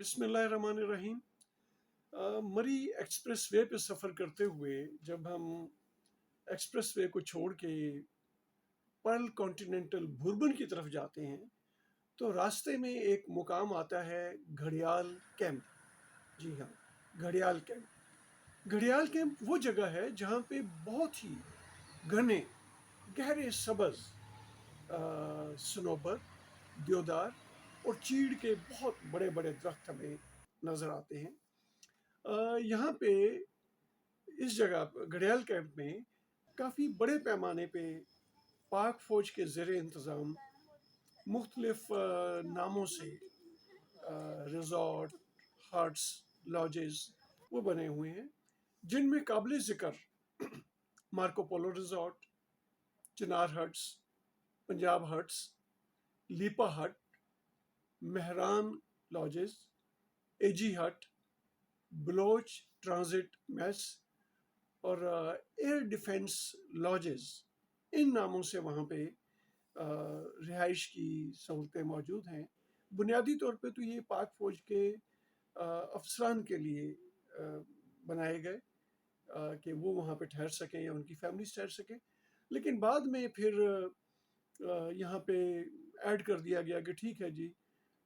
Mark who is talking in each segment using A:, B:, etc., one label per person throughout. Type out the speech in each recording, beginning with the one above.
A: बिस्मिल्लाहिर्रहमानिर्रहीम। मरी express way पे सफ़र करते हुए जब हम एक्सप्रेस वे को छोड़ के पर्ल कॉन्टिनेंटल बुरबन की तरफ जाते हैं तो रास्ते में एक मुकाम आता है घड़ियाल कैंप। जी हाँ, घड़ियाल कैंप। घड़ियाल कैंप वो जगह है जहाँ पे बहुत ही घने गहरे सब्ज़ सनोबर, देवदार और चीड़ के बहुत बड़े बड़े दरख्त हमें नज़र आते हैं। यहाँ पे इस जगह पर घड़ियाल कैंप में काफ़ी बड़े पैमाने पे पाक फ़ौज के ज़ेर इंतज़ाम मुख्तलिफ नामों से रिज़ॉर्ट, हट्स, लॉजेस वो बने हुए हैं, जिनमें काबिल ज़िक्र मार्को पोलो रिज़ॉर्ट, चिनार हट्स, पंजाब हट्स, लीपा हट, मेहरान लॉजेस, एजी हट, बलोच ट्रांजिट मेस और एयर डिफेंस लॉजेस, इन नामों से वहाँ पे रिहाइश की सहूलतें मौजूद हैं। बुनियादी तौर पे तो ये पाक फ़ौज के अफसरान के लिए बनाए गए कि वो वहाँ पे ठहर सकें या उनकी फैमिलीज ठहर सकें, लेकिन बाद में फिर यहाँ पे ऐड कर दिया गया कि ठीक है जी,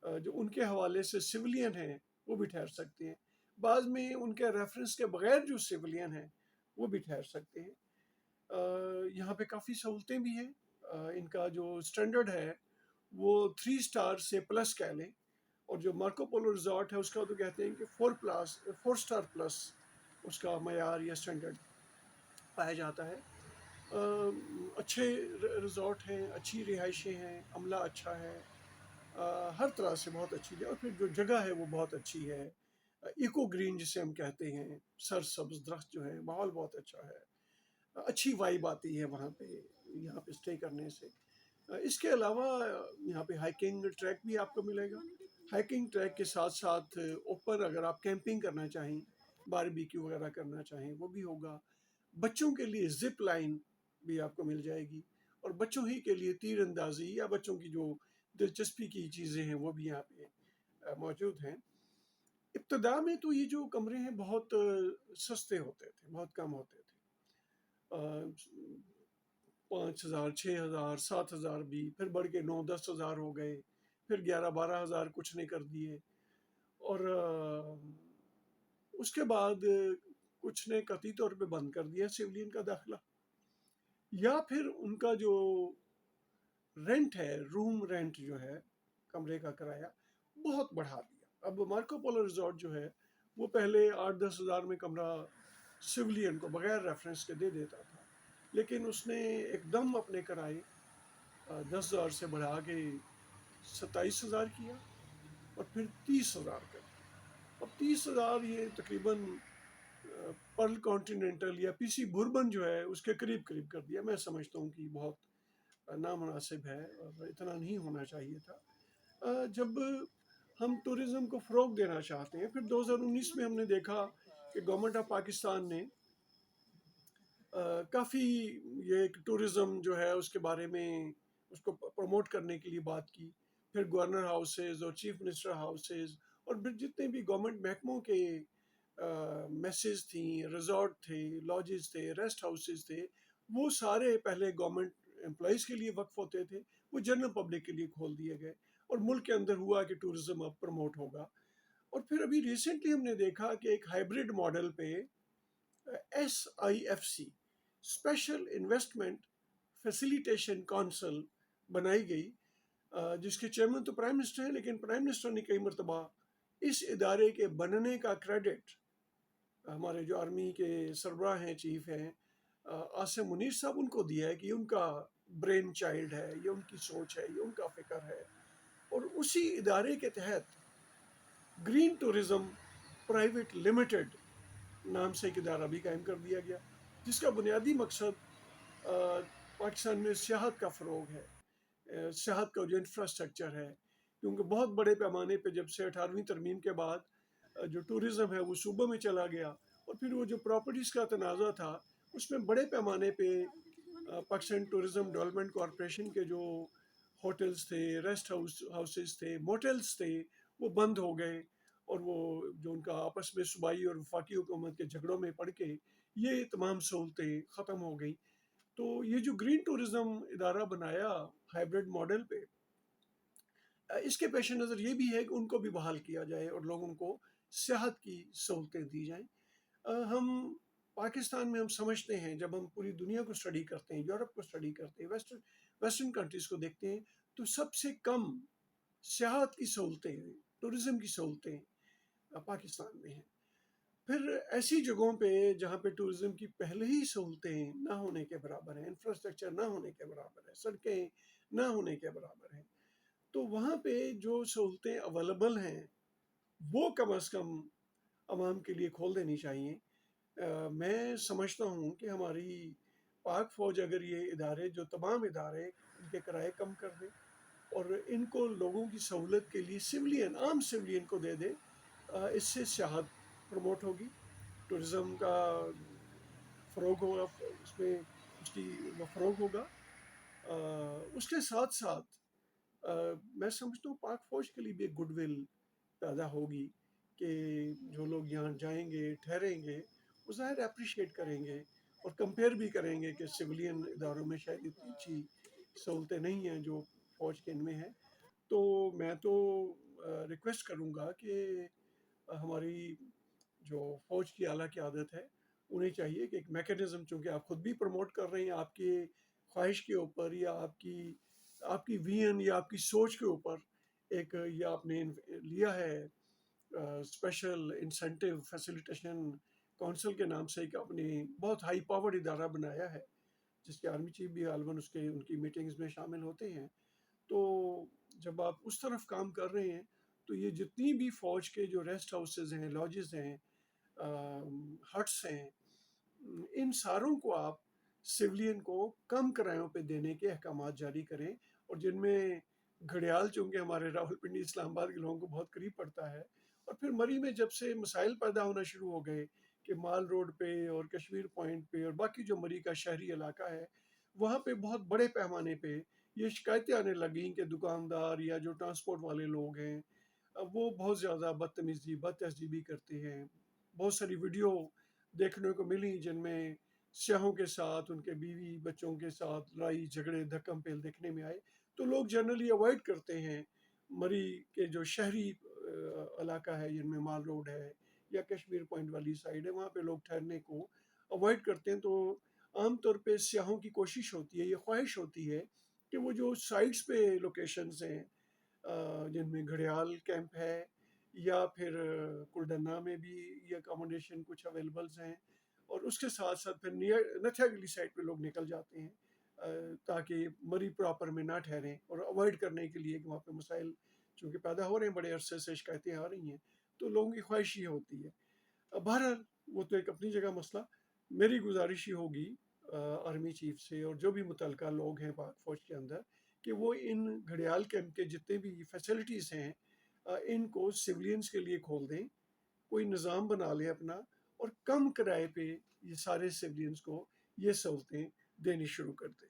A: जो उनके हवाले से सिविलियन हैं वो भी ठहर सकते हैं। बाद में उनके रेफरेंस के बगैर जो सिविलियन हैं वो भी ठहर सकते हैं। यहाँ पे काफ़ी सहूलतें भी हैं। इनका जो स्टैंडर्ड है वो 3 स्टार से प्लस कह लें, और जो मार्को पोलो रिजॉर्ट है उसका तो कहते हैं कि 4 स्टार प्लस उसका मयार या स्टैंडर्ड पाया जाता है। अच्छे रिजॉर्ट हैं, अच्छी रिहाइशें हैं, अमला अच्छा है, हर तरह से बहुत अच्छी है। और फिर जो जगह है वो बहुत अच्छी है, इको ग्रीन जिसे हम कहते हैं, सर सब्ज दरख्त जो है, माहौल बहुत अच्छा है, अच्छी वाइब आती है वहाँ पे यहाँ पे स्टे करने से। इसके अलावा यहाँ पे हाइकिंग ट्रैक भी आपको मिलेगा। हाइकिंग ट्रैक के साथ साथ ऊपर अगर आप कैंपिंग करना चाहें, बारबेक्यू वगैरह करना चाहें वो भी होगा। बच्चों के लिए जिप लाइन भी आपको मिल जाएगी, और बच्चों ही के लिए तीर अंदाजी या बच्चों की जो दिलचस्पी की चीज़ें हैं वो भी यहाँ पे मौजूद हैं। इब्तदा में तो ये जो कमरे हैं बहुत सस्ते होते थे, बहुत कम होते थे। 5,000, 6,000, 7,000 भी, फिर बढ़ के 9-10 हज़ार हो गए, फिर 11-12 हज़ार कुछ ने कर दिए, और उसके बाद कुछ ने कतई तौर पे बंद कर दिया सिविलियन का दाखिला, या फिर उनका जो रेंट है, रूम रेंट जो है, कमरे का किराया बहुत बढ़ा दिया। अब मार्को पोलो रिजॉर्ट जो है वो पहले 8-10 हज़ार में कमरा सिविलियन को बगैर रेफरेंस के दे देता था, लेकिन उसने एकदम अपने किराए 10 हज़ार से बढ़ा के 27 हज़ार किया, और फिर 30 हज़ार कर दिया। अब 30 हज़ार ये तकरीबन पर्ल कॉन्टिनेंटल या पीसी बुरबन जो है उसके करीब करीब कर दिया। मैं समझता हूँ कि बहुत नामुनासिब है और इतना नहीं होना चाहिए था। जब हम टूरिज़्म को फ़रोग देना चाहते हैं, फिर 2019 में हमने देखा कि गवर्नमेंट ऑफ पाकिस्तान ने काफ़ी ये एक टूरिज़्म जो है उसके बारे में उसको प्रमोट करने के लिए बात की। फिर गवर्नर हाउसेज़ और चीफ मिनिस्टर हाउसेज़ और फिर जितने भी गवर्नमेंट महकमों के मेसेज थी, रिजॉर्ट थे, लॉजेस थे, रेस्ट हाउसेज थे, वो सारे पहले गवर्नमेंट एम्प्लॉयज़ के लिए वक्फ होते थे, वो जनरल पब्लिक के लिए खोल दिए गए, और मुल्क के अंदर हुआ कि टूरिज़्म अब प्रमोट होगा। और फिर अभी रिसेंटली हमने देखा कि एक हाइब्रिड मॉडल पे SIFC, special investment facilitation council बनाई गई, जिसके चेयरमैन तो प्राइम मिनिस्टर हैं, लेकिन प्राइम मिनिस्टर ने कई मरतबा इस इदारे के बनने का क्रेडिट हमारे जो आर्मी के सरबराह हैं, चीफ हैं, आसिम मुनीर साहब, उनको दिया है कि उनका ब्रेन चाइल्ड है, ये उनकी सोच है, ये उनका फ़िक्र है। और उसी इदारे के तहत ग्रीन टूरिज़्म प्राइवेट लिमिटेड नाम से एक इदारा भी कायम कर दिया गया, जिसका बुनियादी मकसद पाकिस्तान में सियाहत का फ़रोग है, सियाहत का जो इंफ्रास्ट्रक्चर है, क्योंकि बहुत बड़े पैमाने पे जब से 18वीं तरमीम के बाद जो टूरिज़्म है वो सूबों में चला गया, और फिर वो जो प्रॉपर्टीज़ का तनाज़ा था उसमें बड़े पैमाने पे पाकिस्तान टूरिज़्म डेवलपमेंट कॉरपोरेशन के जो होटल्स थे, रेस्ट हाउसेस थे, मोटेल्स थे, वो बंद हो गए, اور وہ جو ان کا آپس میں صوبائی اور وفاقی حکومت کے جھگڑوں میں پڑ کے یہ تمام سہولتیں ختم ہو گئیں. تو یہ جو گرین ٹورزم ادارہ بنایا ہائیبرڈ ماڈل پہ، اس کے پیش نظر یہ بھی ہے کہ ان کو بھی بحال کیا جائے اور لوگوں کو صحت کی سہولتیں دی جائیں. ہم پاکستان میں ہم سمجھتے ہیں، جب ہم پوری دنیا کو اسٹڈی کرتے ہیں، یورپ کو اسٹڈی کرتے ہیں، ویسٹرن کنٹریز کو دیکھتے ہیں، تو سب سے کم صحت کی سہولتیں، ٹورزم کی سہولتیں پاکستان میں ہیں. پھر ایسی جگہوں پہ جہاں پہ ٹورزم کی پہلے ہی سہولتیں نہ ہونے کے برابر ہیں، انفراسٹرکچر نہ ہونے کے برابر ہے، سڑکیں نہ ہونے کے برابر ہیں، تو وہاں پہ جو سہولتیں اویلیبل ہیں وہ کم از کم عوام کے لیے کھول دینی چاہیے. میں سمجھتا ہوں کہ ہماری پاک فوج اگر یہ ادارے، جو تمام ادارے، ان کے کرائے کم کر دے اور ان کو لوگوں کی سہولت کے لیے سویلین، عام سویلین کو دے دے، اس سے سیاحت پروموٹ ہوگی، ٹورزم کا فروغ ہوگا، اس میں اس کی وہ فروغ ہوگا. اس کے ساتھ ساتھ میں سمجھتا ہوں پاک فوج کے لیے بھی ایک گڈ ول پیدا ہوگی کہ جو لوگ یہاں جائیں گے، ٹھہریں گے، وہ ظاہر اپریشیٹ کریں گے اور کمپیئر بھی کریں گے کہ سویلین اداروں میں شاید اتنی اچھی سہولتیں نہیں ہیں جو فوج کے ان میں ہیں. تو میں تو ریکویسٹ کروں گا کہ ہماری جو فوج کی اعلیٰ قیادت ہے، انہیں چاہیے کہ ایک میکینزم، چونکہ آپ خود بھی پروموٹ کر رہے ہیں، آپ کی خواہش کے اوپر یا آپ کی وین یا آپ کی سوچ کے اوپر ایک یہ آپ نے لیا ہے اسپیشل انسینٹیو فیسیلیٹیشن کونسل کے نام سے، ایک آپ نے بہت ہائی پاورڈ ادارہ بنایا ہے جس کے آرمی چیف بھی غالباً ان کی میٹنگز میں شامل ہوتے ہیں. تو جب آپ اس طرف کام کر رہے ہیں تو یہ جتنی بھی فوج کے جو ریسٹ ہاؤسز ہیں، لاجز ہیں، ہٹس ہیں، ان ساروں کو آپ سویلین کو کم کرایوں پہ دینے کے احکامات جاری کریں. اور جن میں گھڑیال، چونکہ ہمارے راول پنڈی اسلام آباد کے لوگوں کو بہت قریب پڑتا ہے، اور پھر مری میں جب سے مسائل پیدا ہونا شروع ہو گئے کہ مال روڈ پہ اور کشمیر پوائنٹ پہ اور باقی جو مری کا شہری علاقہ ہے، وہاں پہ بہت بڑے پیمانے پہ یہ شکایتیں آنے لگیں کہ دکاندار یا جو ٹرانسپورٹ والے لوگ ہیں وہ بہت زیادہ بدتمیزی، بد تہذیبی کرتے ہیں. بہت ساری ویڈیو دیکھنے کو ملی جن میں سیاحوں کے ساتھ، ان کے بیوی بچوں کے ساتھ لڑائی جھگڑے دھکم پیل دیکھنے میں آئے. تو لوگ جنرلی اوائڈ کرتے ہیں مری کے جو شہری علاقہ ہے، جن میں مال روڈ ہے یا کشمیر پوائنٹ والی سائڈ ہے، وہاں پہ لوگ ٹھہرنے کو اوائڈ کرتے ہیں. تو عام طور پہ سیاحوں کی کوشش ہوتی ہے، یہ خواہش ہوتی ہے کہ وہ جو سائٹس پہ لوکیشنز ہیں جن میں گھڑیال کیمپ ہے یا پھر کلڈنا میں بھی یہ اکاموڈیشن کچھ اویلیبلز ہیں، اور اس کے ساتھ ساتھ پھر نتھیا گلی سائڈ پہ لوگ نکل جاتے ہیں تاکہ مری پراپر میں نہ ٹھہریں، اور اوائڈ کرنے کے لیے کہ وہاں پہ مسائل چونکہ پیدا ہو رہے ہیں، بڑے عرصے سے شکایتیں آ رہی ہیں، تو لوگوں کی خواہش یہ ہوتی ہے. بہرحال وہ تو ایک اپنی جگہ مسئلہ. میری گزارش یہ ہوگی آرمی چیف سے اور جو بھی متعلقہ لوگ ہیں پاک فوج کے اندر، کہ وہ ان گھڑیال کیمپ کے جتنے بھی فیسلٹیز ہیں ان کو سویلینز کے لیے کھول دیں، کوئی نظام بنا لیں اپنا، اور کم کرائے پہ یہ سارے سویلینز کو یہ سہولتیں دینی شروع کر دیں.